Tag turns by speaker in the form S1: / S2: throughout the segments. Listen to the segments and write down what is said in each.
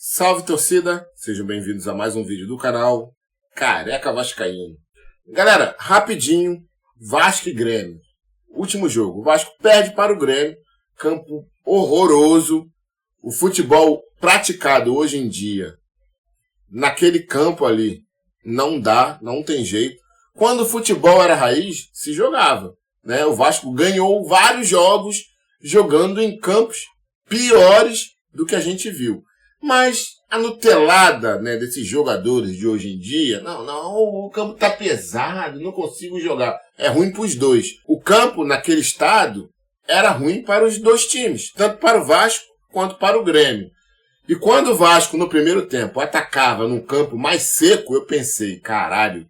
S1: Salve, torcida! Sejam bem-vindos a mais um vídeo do canal Careca Vascaíno. Galera, rapidinho, Vasco e Grêmio. Último jogo, o Vasco perde para o Grêmio, campo horroroso. O futebol praticado hoje em dia, naquele campo ali, não dá, não tem jeito. Quando o futebol era raiz, se jogava, né? O Vasco ganhou vários jogos jogando em campos piores do que a gente viu. Mas a nutelada, né, desses jogadores de hoje em dia, não, o campo tá pesado, não consigo jogar. É ruim para os dois. O campo, naquele estado, era ruim para os dois times, tanto para o Vasco quanto para o Grêmio. E quando o Vasco, no primeiro tempo, atacava num campo mais seco, eu pensei, caralho,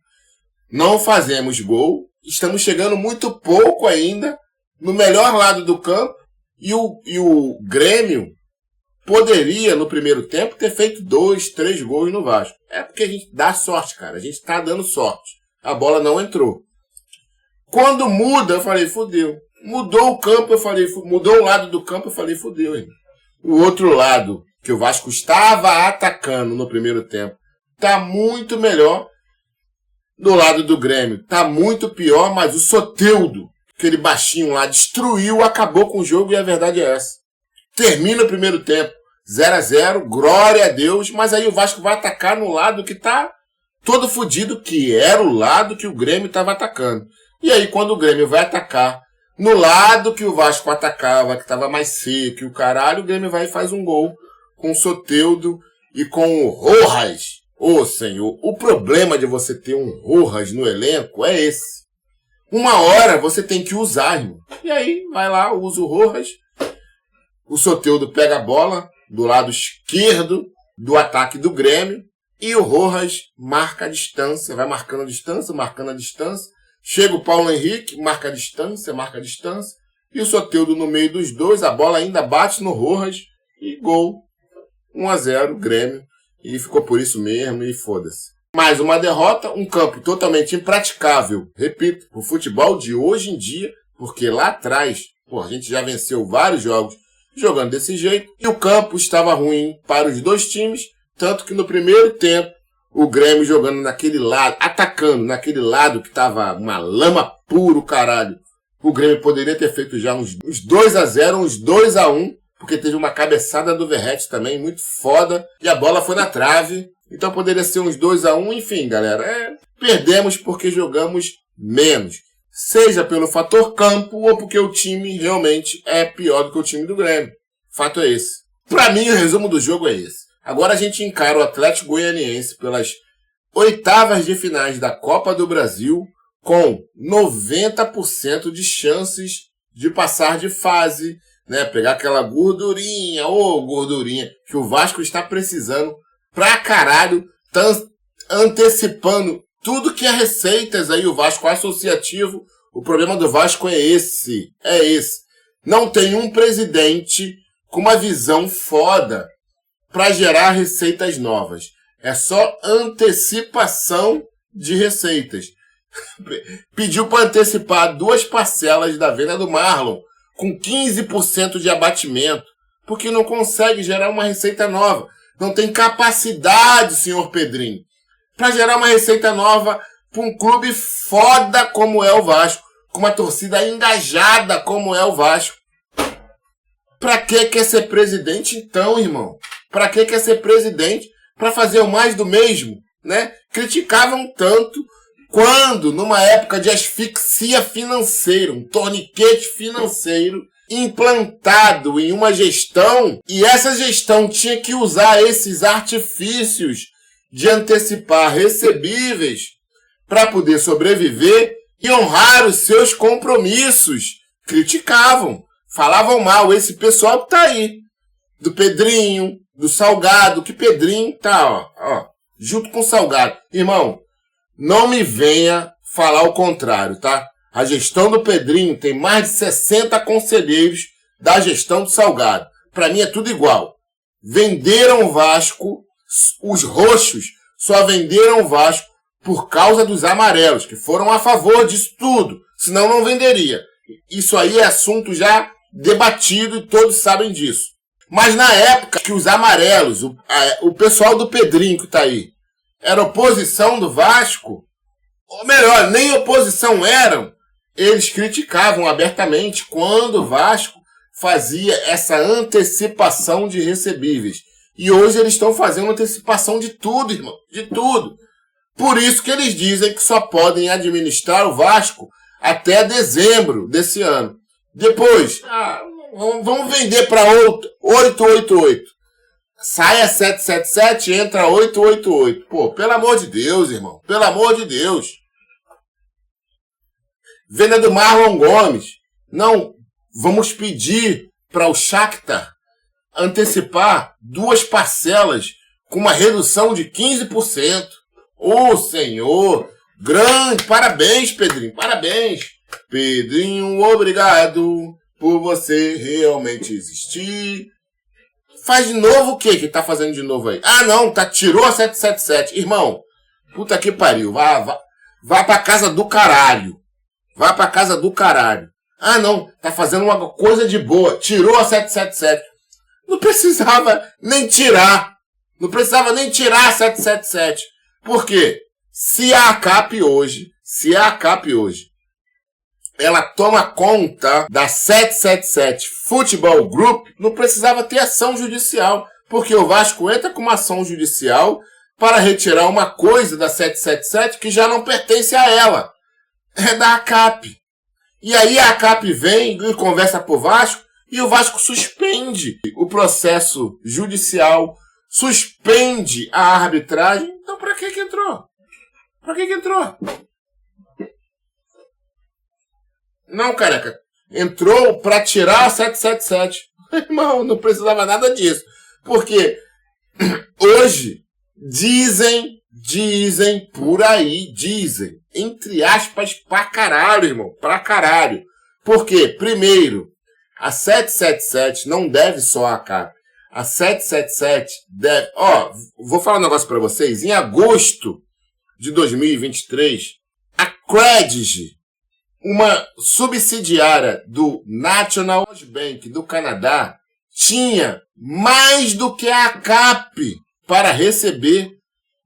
S1: não fazemos gol, estamos chegando muito pouco ainda no melhor lado do campo, e o Grêmio poderia, no primeiro tempo, ter feito 2, 3 gols no Vasco. É porque a gente dá sorte, cara. A gente tá dando sorte. A bola não entrou. Quando muda, eu falei, fudeu. Mudou o campo, eu falei, mudou o lado do campo, eu falei, fudeu, hein? O outro lado, que o Vasco estava atacando no primeiro tempo, tá muito melhor. Do lado do Grêmio, tá muito pior, mas o Soteldo, aquele baixinho lá, destruiu, acabou com o jogo, e a verdade é essa. Termina o primeiro tempo, 0-0, glória a Deus, mas aí o Vasco vai atacar no lado que tá todo fodido, que era o lado que o Grêmio estava atacando. E aí quando o Grêmio vai atacar no lado que o Vasco atacava, que estava mais seco, e o caralho, o Grêmio vai e faz um gol com o Soteldo e com o Rojas. Ô senhor, o problema de você ter um Rojas no elenco é esse. Uma hora você tem que usar, irmão. E aí vai lá, usa o Rojas. O Soteldo pega a bola do lado esquerdo do ataque do Grêmio e o Rojas marca a distância, vai marcando a distância. Chega o Paulo Henrique, marca a distância, e o Soteldo no meio dos dois, a bola ainda bate no Rojas e gol. 1-0, Grêmio, e ficou por isso mesmo e foda-se. Mais uma derrota, um campo totalmente impraticável, repito, o futebol de hoje em dia, porque lá atrás, a gente já venceu vários jogos jogando desse jeito, e o campo estava ruim para os dois times, tanto que no primeiro tempo, o Grêmio jogando naquele lado, atacando naquele lado que estava uma lama puro, caralho. O Grêmio poderia ter feito já uns 2-0, uns 2-1, porque teve uma cabeçada do Verratti também, muito foda, e a bola foi na trave, então poderia ser uns 2-1, enfim, galera, perdemos porque jogamos menos. Seja pelo fator campo ou porque o time realmente é pior do que o time do Grêmio. Fato é esse. Pra mim, o resumo do jogo é esse. Agora a gente encara o Atlético Goianiense pelas oitavas de finais da Copa do Brasil com 90% de chances de passar de fase, né? Pegar aquela gordurinha, gordurinha, que o Vasco está precisando pra caralho, tá antecipando tudo que é receitas aí, o Vasco associativo. O problema do Vasco é esse. Não tem um presidente com uma visão foda para gerar receitas novas. É só antecipação de receitas. Pediu para antecipar 2 parcelas da venda do Marlon, com 15% de abatimento, porque não consegue gerar uma receita nova. Não tem capacidade, senhor Pedrinho, para gerar uma receita nova para um clube foda como é o Vasco, com uma torcida engajada como é o Vasco. Pra que quer ser presidente então, irmão? Pra que quer ser presidente? Pra fazer o mais do mesmo, né? Criticavam tanto quando, numa época de asfixia financeira, um torniquete financeiro implantado em uma gestão, e essa gestão tinha que usar esses artifícios de antecipar recebíveis para poder sobreviver e honrar os seus compromissos. Criticavam, falavam mal. Esse pessoal que tá aí, do Pedrinho, do Salgado, que Pedrinho tá, junto com o Salgado. Irmão, não me venha falar o contrário, tá? A gestão do Pedrinho tem mais de 60 conselheiros da gestão do Salgado. Para mim é tudo igual. Venderam o Vasco. Os roxos só venderam o Vasco por causa dos amarelos, que foram a favor disso tudo. Senão não venderia. Isso aí é assunto já debatido e todos sabem disso. Mas na época que os amarelos, o pessoal do Pedrinho que tá aí, era oposição do Vasco, ou melhor, nem oposição eram, eles criticavam abertamente quando o Vasco fazia essa antecipação de recebíveis. E hoje eles estão fazendo antecipação de tudo, irmão, de tudo. Por isso que eles dizem que só podem administrar o Vasco até dezembro desse ano. Depois, vamos vender para 888. Sai a 777, entra 888. Pô, pelo amor de Deus, irmão. Pelo amor de Deus. Venda do Marlon Gomes. Não, vamos pedir para o Shakhtar antecipar 2 parcelas com uma redução de 15%. Ô, senhor. Grande. Parabéns, Pedrinho. Parabéns. Pedrinho, obrigado por você realmente existir. Faz de novo o que tá fazendo de novo aí? Ah, não, tirou a 777. Irmão, puta que pariu. Vá pra casa do caralho. Vá pra casa do caralho. Ah, não, tá fazendo uma coisa de boa. Tirou a 777. Não precisava nem tirar. Não precisava nem tirar a 777. Por quê? Se a ACAP hoje, ela toma conta da 777 Futebol Group, não precisava ter ação judicial, porque o Vasco entra com uma ação judicial para retirar uma coisa da 777 que já não pertence a ela. É da ACAP. E aí a ACAP vem e conversa pro Vasco e o Vasco suspende o processo judicial, suspende a arbitragem. Então pra que entrou? Pra que entrou? Não, careca. Entrou pra tirar a 777. Irmão, não precisava nada disso. Porque hoje dizem por aí, entre aspas, pra caralho, irmão. Pra caralho. Por quê? Primeiro, a 777 não deve só a ACAP. A 777 deve... vou falar um negócio pra vocês. Em agosto de 2023, a Credigy, uma subsidiária do National Bank do Canadá, tinha mais do que a ACAP para receber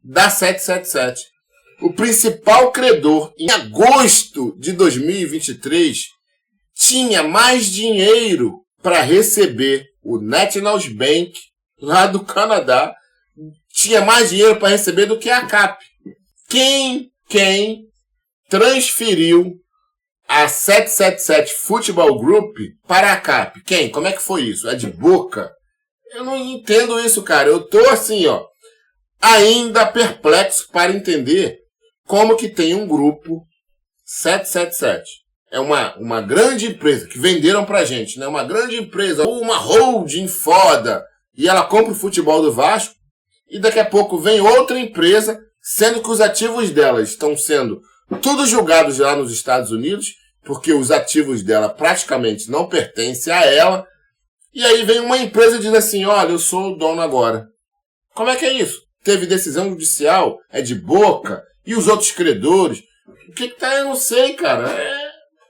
S1: da 777. O principal credor, em agosto de 2023, tinha mais dinheiro para receber. O National Bank, lá do Canadá, tinha mais dinheiro para receber do que a ACAP. Quem transferiu a 777 Futebol Group para a ACAP? Quem? Como é que foi isso? É de boca? Eu não entendo isso, cara. Eu tô assim, ainda perplexo para entender como que tem um grupo 777. É uma grande empresa que venderam pra gente, né? Uma grande empresa, uma holding foda. E ela compra o futebol do Vasco e daqui a pouco vem outra empresa, sendo que os ativos dela estão sendo tudo julgados lá nos Estados Unidos, porque os ativos dela praticamente não pertencem a ela. E aí vem uma empresa e diz assim, olha, eu sou o dono agora. Como é que é isso? Teve decisão judicial? É de boca? E os outros credores? O que tá? Eu não sei, cara.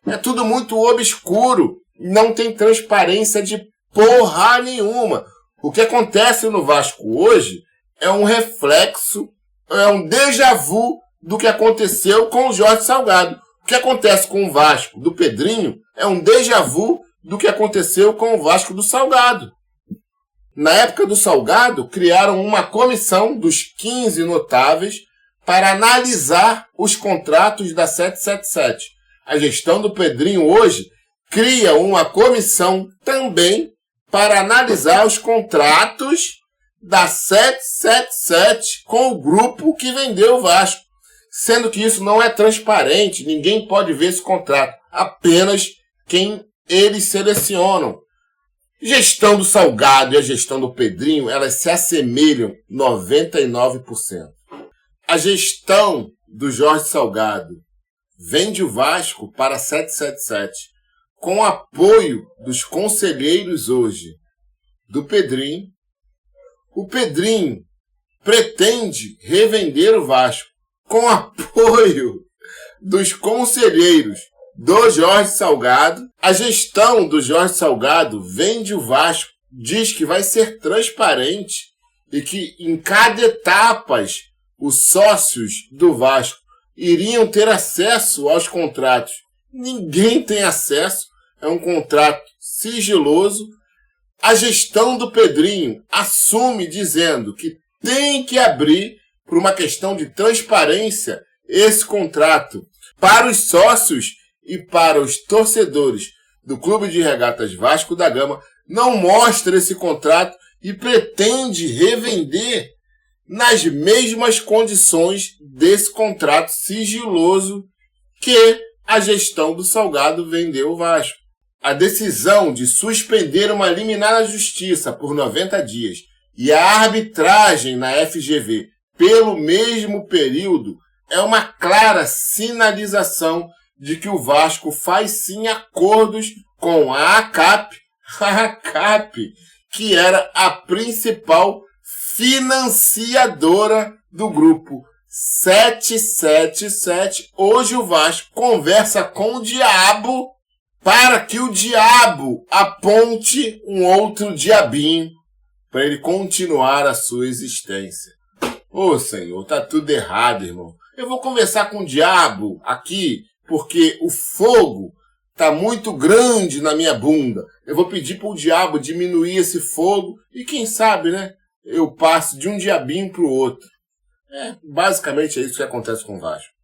S1: É tudo muito obscuro. Não tem transparência de porra nenhuma. O que acontece no Vasco hoje é um reflexo, é um déjà vu do que aconteceu com o Jorge Salgado. O que acontece com o Vasco do Pedrinho é um déjà vu do que aconteceu com o Vasco do Salgado. Na época do Salgado, criaram uma comissão dos 15 notáveis para analisar os contratos da 777. A gestão do Pedrinho hoje cria uma comissão também para analisar os contratos da 777 com o grupo que vendeu o Vasco. Sendo que isso não é transparente, ninguém pode ver esse contrato, apenas quem eles selecionam. Gestão do Salgado e a gestão do Pedrinho, elas se assemelham 99%. A gestão do Jorge Salgado vende o Vasco para a 777 com apoio dos conselheiros hoje do Pedrinho. O Pedrinho pretende revender o Vasco com apoio dos conselheiros do Jorge Salgado. A gestão do Jorge Salgado vende o Vasco diz que vai ser transparente e que em cada etapa os sócios do Vasco iriam ter acesso aos contratos. Ninguém tem acesso, é um contrato sigiloso. A gestão do Pedrinho assume dizendo que tem que abrir, por uma questão de transparência, esse contrato para os sócios e para os torcedores do Clube de Regatas Vasco da Gama. Não mostra esse contrato e pretende revender nas mesmas condições desse contrato sigiloso que a gestão do Salgado vendeu o Vasco. A decisão de suspender uma liminar na Justiça por 90 dias e a arbitragem na FGV pelo mesmo período é uma clara sinalização de que o Vasco faz sim acordos com a ACAP, que era a principal financiadora do grupo 777. Hoje o Vasco conversa com o diabo para que o diabo aponte um outro diabinho para ele continuar a sua existência. Ô Senhor, tá tudo errado, irmão. Eu vou conversar com o diabo aqui porque o fogo tá muito grande na minha bunda. Eu vou pedir pro diabo diminuir esse fogo e quem sabe, né, eu passo de um diabinho pro outro. Basicamente é isso que acontece com o Vasco.